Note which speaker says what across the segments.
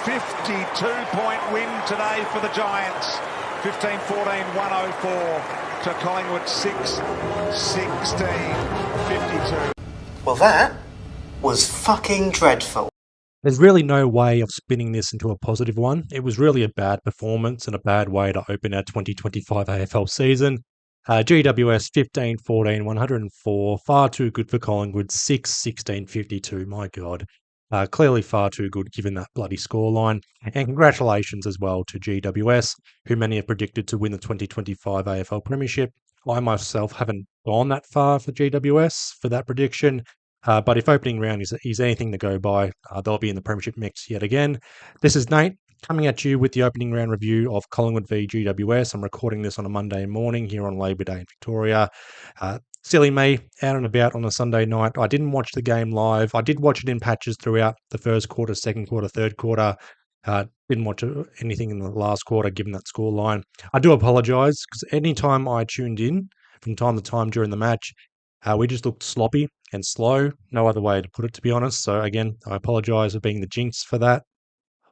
Speaker 1: 52-point win today for the Giants. 15-14, 104 to Collingwood 6-16, 52.
Speaker 2: Well, that was fucking dreadful.
Speaker 3: There's really no way of spinning this into a positive one. It was really a bad performance and a bad way to open our 2025 AFL season. GWS 15-14, 104, far too good for Collingwood, 6-16, 52, my God. Clearly far too good given that bloody scoreline. And congratulations as well to GWS, who many have predicted to win the 2025 AFL Premiership. I myself haven't gone that far for GWS for that prediction. But if opening round is anything to go by, they'll be in the Premiership mix yet again. This is Nate coming at you with the opening round review of Collingwood v GWS. I'm recording this on a Monday morning here on Labor Day in Victoria. Silly me, out and about on a Sunday night. I didn't watch the game live. I did watch it in patches throughout the first quarter, second quarter, third quarter. Didn't watch anything in the last quarter given that scoreline. I do apologise because anytime I tuned in from time to time during the match, we just looked sloppy and slow. No other way to put it, to be honest. So again, I apologise for being the jinx for that.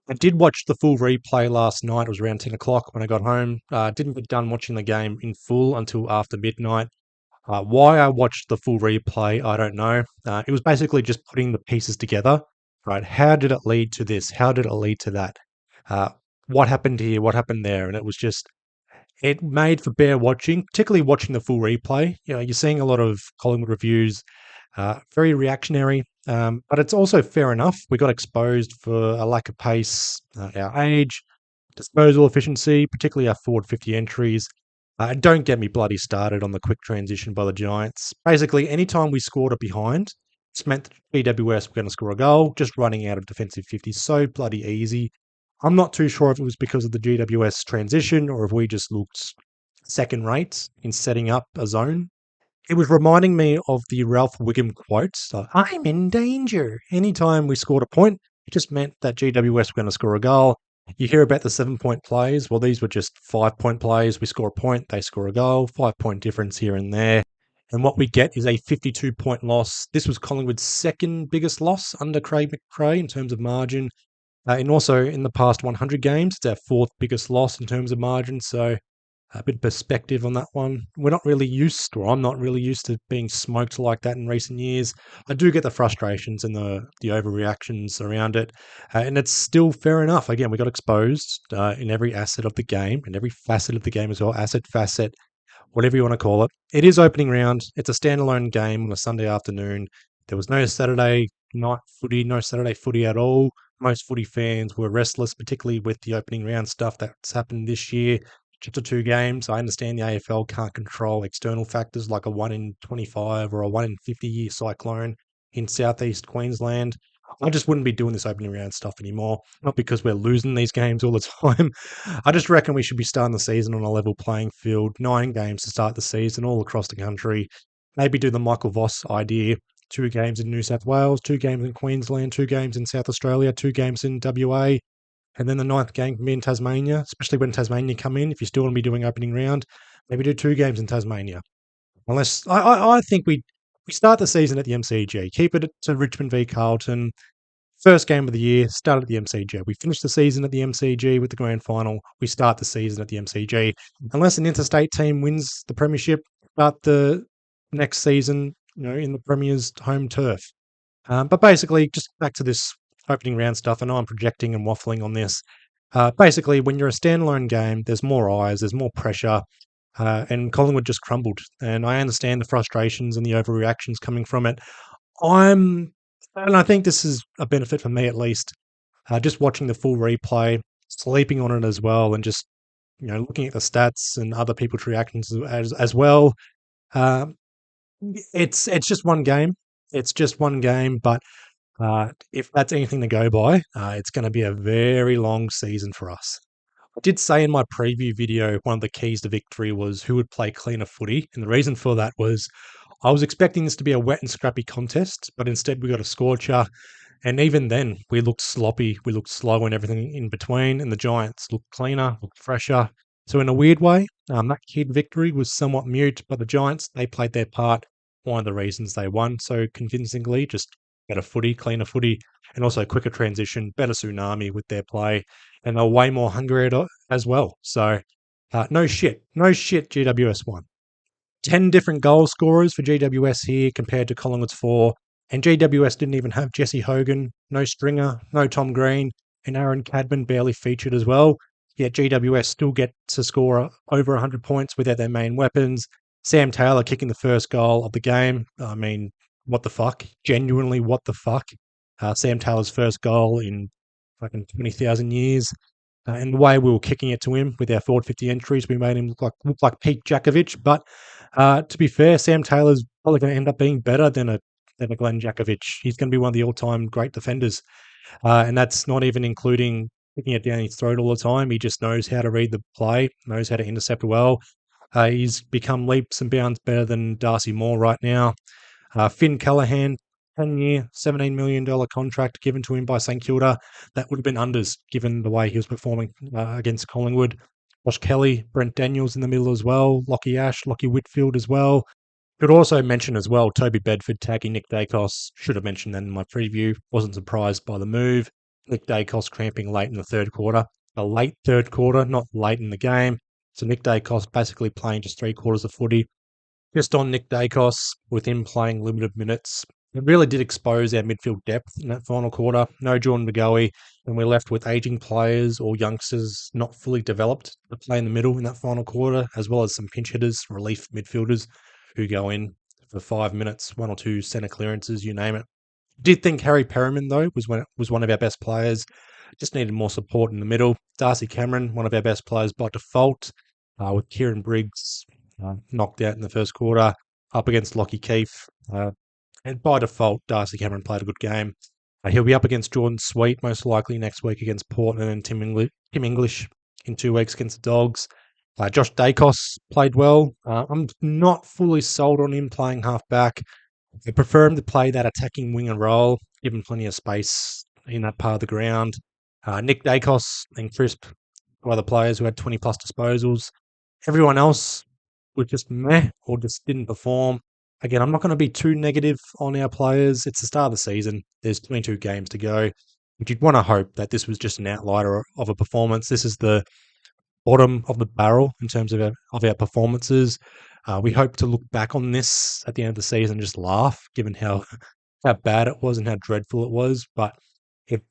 Speaker 3: I did watch the full replay last night. It was around 10 o'clock when I got home. Didn't get done watching the game in full until after midnight. Why I watched the full replay, I don't know. It was basically just putting the pieces together. Right? How did it lead to this? How did it lead to that? What happened here? What happened there? And it made for bear watching, particularly watching the full replay. You know, you're seeing a lot of Collingwood reviews, very reactionary, but it's also fair enough. We got exposed for a lack of pace, our age, disposal efficiency, particularly our forward 50 entries. Don't get me bloody started on the quick transition by the Giants. Basically, anytime we scored it behind, it's meant that GWS were going to score a goal, just running out of defensive 50. So bloody easy. I'm not too sure if it was because of the GWS transition or if we just looked second rate in setting up a zone. It was reminding me of the Ralph Wiggum quote, I'm in danger. Anytime we scored a point, it just meant that GWS were going to score a goal. You hear about the 7-point plays. Well, these were just 5-point plays. We score a point, they score a goal, 5-point difference here and there. And what we get is a 52-point loss. This was Collingwood's second biggest loss under Craig McRae in terms of margin. And also in the past 100 games, it's our fourth biggest loss in terms of margin. So a bit of perspective on that one. We're not really used, or I'm not really used to being smoked like that in recent years. I do get the frustrations and the overreactions around it. And it's still fair enough. Again, we got exposed in every asset of the game, and every facet of the game as well. Asset, facet, whatever you want to call it. It is opening round. It's a standalone game on a Sunday afternoon. There was no Saturday night footy, no Saturday footy at all. Most footy fans were restless, particularly with the opening round stuff that's happened this year. Just the 2 games. I understand the AFL can't control external factors like a 1 in 25 or a 1 in 50 year cyclone in southeast Queensland. I just wouldn't be doing this opening round stuff anymore. Not because we're losing these games all the time. I just reckon we should be starting the season on a level playing field. 9 games to start the season all across the country. Maybe do the Michael Voss idea. 2 games in New South Wales, 2 games in Queensland, 2 games in South Australia, 2 games in WA. And then the 9th game can be in Tasmania, especially when Tasmania come in. If you still want to be doing opening round, maybe do 2 games in Tasmania. Unless I think we start the season at the MCG, keep it to Richmond v Carlton. First game of the year, start at the MCG. We finish the season at the MCG with the grand final. We start the season at the MCG. Unless an interstate team wins the premiership, start the next season, in the Premier's home turf. But basically, just back to this opening round stuff. I know I'm projecting and waffling on this. Basically, when you're a standalone game, there's more eyes, there's more pressure, and Collingwood just crumbled. And I understand the frustrations and the overreactions coming from it. And I think this is a benefit for me at least. Just watching the full replay, sleeping on it as well, and just looking at the stats and other people's reactions as well. It's just one game. It's just one game, but if that's anything to go by, it's going to be a very long season for us. I did say in my preview video, one of the keys to victory was who would play cleaner footy. And the reason for that was I was expecting this to be a wet and scrappy contest, but instead we got a scorcher. And even then, we looked sloppy. We looked slow and everything in between. And the Giants looked cleaner, looked fresher. So in a weird way, that key to victory was somewhat mute. But the Giants, they played their part. One of the reasons they won so convincingly, just better footy, cleaner footy, and also quicker transition, better tsunami with their play, and they're way more hungry as well. So, no shit, GWS won. 10 different goal scorers for GWS here compared to Collingwood's 4. And GWS didn't even have Jesse Hogan, no Stringer, no Tom Green, and Aaron Cadman barely featured as well. Yet GWS still get to score over 100 points without their main weapons. Sam Taylor kicking the first goal of the game. I mean, what the fuck? Genuinely, what the fuck? Sam Taylor's first goal in fucking 20,000 years. And the way we were kicking it to him with our forward 50 entries, we made him look like Pete Jakovic. But to be fair, Sam Taylor's probably going to end up being better than a Glenn Jakovic. He's going to be one of the all-time great defenders. And that's not even including picking it down his throat all the time. He just knows how to read the play, knows how to intercept well. He's become leaps and bounds better than Darcy Moore right now. Finn Callaghan, 10-year, $17 million contract given to him by St Kilda. That would have been unders given the way he was performing against Collingwood. Josh Kelly, Brent Daniels in the middle as well. Lockie Ash, Lockie Whitfield as well. Could also mention as well Toby Bedford tagging Nick Dacos. Should have mentioned that in my preview. Wasn't surprised by the move. Nick Dacos cramping late in the third quarter. A late third quarter, not late in the game. So Nick Dacos basically playing just 3/4 of footy. Just on Nick Dacos, with him playing limited minutes, it really did expose our midfield depth in that final quarter. No Jordan McGoey, and we're left with aging players or youngsters not fully developed to play in the middle in that final quarter, as well as some pinch hitters, relief midfielders who go in for 5 minutes, 1 or 2 centre clearances, you name it. Did think Harry Perriman, though, was one of our best players. Just needed more support in the middle. Darcy Cameron, one of our best players by default, with Kieran Briggs knocked out in the first quarter, up against Lockie Keefe. And by default, Darcy Cameron played a good game. He'll be up against Jordan Sweet most likely next week against Portland, and Tim English in 2 weeks against the Dogs. Josh Dacos played well. I'm not fully sold on him playing half-back. I prefer him to play that attacking winger role, give him plenty of space in that part of the ground. Nick Dacos and Crisp were other players who had 20-plus disposals. Everyone else was just meh or just didn't perform. Again, I'm not going to be too negative on our players. It's the start of the season. There's 22 games to go. But you'd want to hope that this was just an outlier of a performance. This is the bottom of the barrel in terms of our performances. We hope to look back on this at the end of the season and just laugh, given how bad it was and how dreadful it was. But if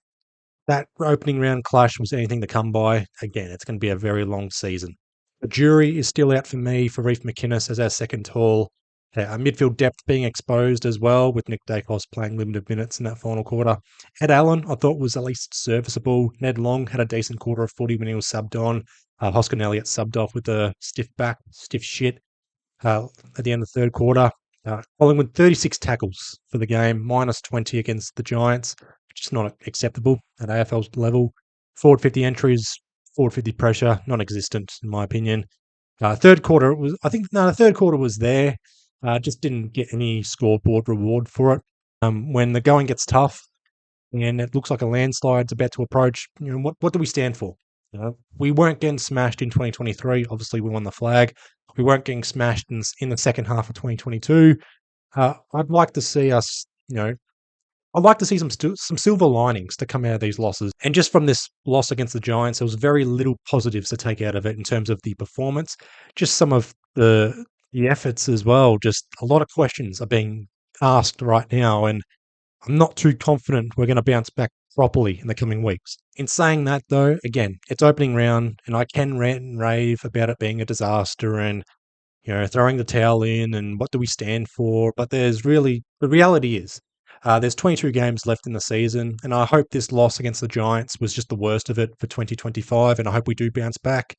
Speaker 3: that opening round clash was anything to come by, again, it's going to be a very long season. The jury is still out for me for Reef McInnes as our second tall. Our midfield depth being exposed as well, with Nick Dacos playing limited minutes in that final quarter. Ed Allen, I thought, was at least serviceable. Ned Long had a decent quarter of footy when he was subbed on. Hoskin Elliott subbed off with a stiff shit at the end of the third quarter. Collingwood 36 tackles for the game, minus 20 against the Giants, which is not acceptable at AFL level. Forward 50 entries, forward 50 pressure, non-existent in my opinion. Third quarter the third quarter was there. Just didn't get any scoreboard reward for it. When the going gets tough and it looks like a landslide's about to approach, what do we stand for? We weren't getting smashed in 2023. Obviously, we won the flag. We weren't getting smashed in the second half of 2022. I'd like to see us, I'd like to see some silver linings to come out of these losses. And just from this loss against the Giants, there was very little positives to take out of it in terms of the performance. Just some of the efforts as well. Just a lot of questions are being asked right now, and I'm not too confident we're going to bounce back properly in the coming weeks. In saying that, though, again, it's opening round, and I can rant and rave about it being a disaster and throwing the towel in and what do we stand for. But the reality is, there's 22 games left in the season, and I hope this loss against the Giants was just the worst of it for 2025, and I hope we do bounce back.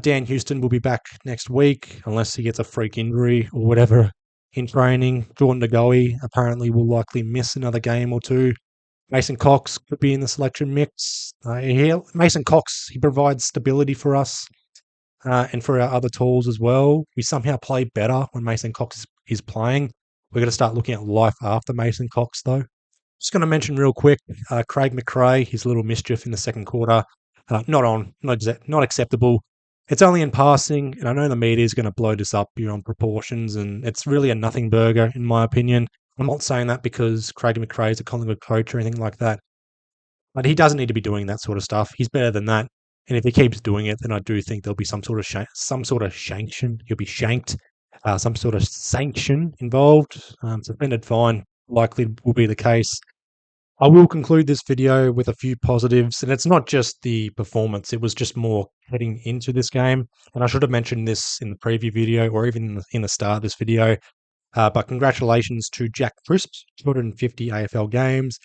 Speaker 3: Dan Houston will be back next week, unless he gets a freak injury or whatever in training. Jordan DeGoey apparently will likely miss another game or two. Mason Cox could be in the selection mix. Mason Cox, he provides stability for us and for our other tools as well. We somehow play better when Mason Cox is playing. We're going to start looking at life after Mason Cox, though. Just going to mention real quick, Craig McRae, his little mischief in the second quarter. Not acceptable. It's only in passing, and I know the media is going to blow this up on proportions, and it's really a nothing burger, in my opinion. I'm not saying that because Craig McRae is a Collingwood coach or anything like that, but he doesn't need to be doing that sort of stuff. He's better than that. And if he keeps doing it, then I do think there'll be some sort of sanction. He'll be shanked, some sort of sanction involved. Suspended fine likely will be the case. I will conclude this video with a few positives, and it's not just the performance. It was just more heading into this game. And I should have mentioned this in the preview video or even in the start of this video. But congratulations to Jack Crisp, 250 AFL games.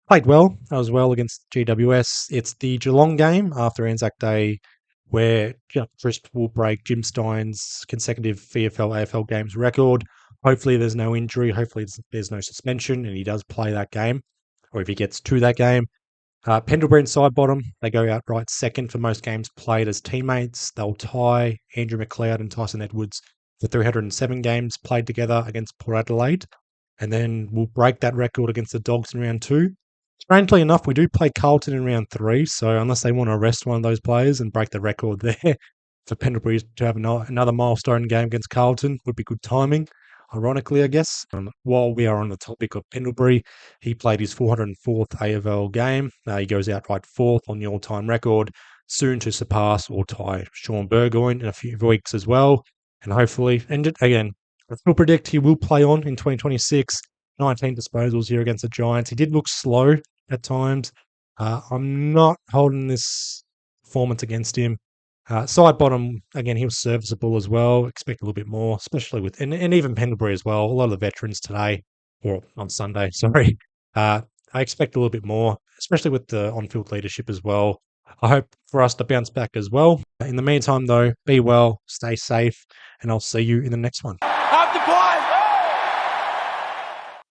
Speaker 3: Played well as well against GWS. It's the Geelong game after Anzac Day where Jack Crisp will break Jim Stein's consecutive VFL AFL games record. Hopefully there's no injury. Hopefully there's no suspension and he does play that game, or if he gets to that game. Pendlebury and Sidebottom, they go outright second for most games played as teammates. They'll tie Andrew McLeod and Tyson Edwards for 307 games played together against Port Adelaide. And then we'll break that record against the Dogs in round 2. Strangely enough, we do play Carlton in round 3, so unless they want to arrest one of those players and break the record there, for Pendlebury to have another milestone game against Carlton would be good timing, ironically, I guess. While we are on the topic of Pendlebury, he played his 404th AFL game. He goes outright 4th on the all-time record, soon to surpass or tie Sean Burgoyne in a few weeks as well. And hopefully, and again, I still predict he will play on in 2026. 19 disposals here against the Giants. He did look slow at times. I'm not holding this performance against him. Sidebottom, again, he was serviceable as well. Expect a little bit more, especially with, and even Pendlebury as well. A lot of the veterans today, or on Sunday, sorry. I expect a little bit more, especially with the on-field leadership as well. I hope for us to bounce back as well. In the meantime, though, be well, stay safe, and I'll see you in the next one.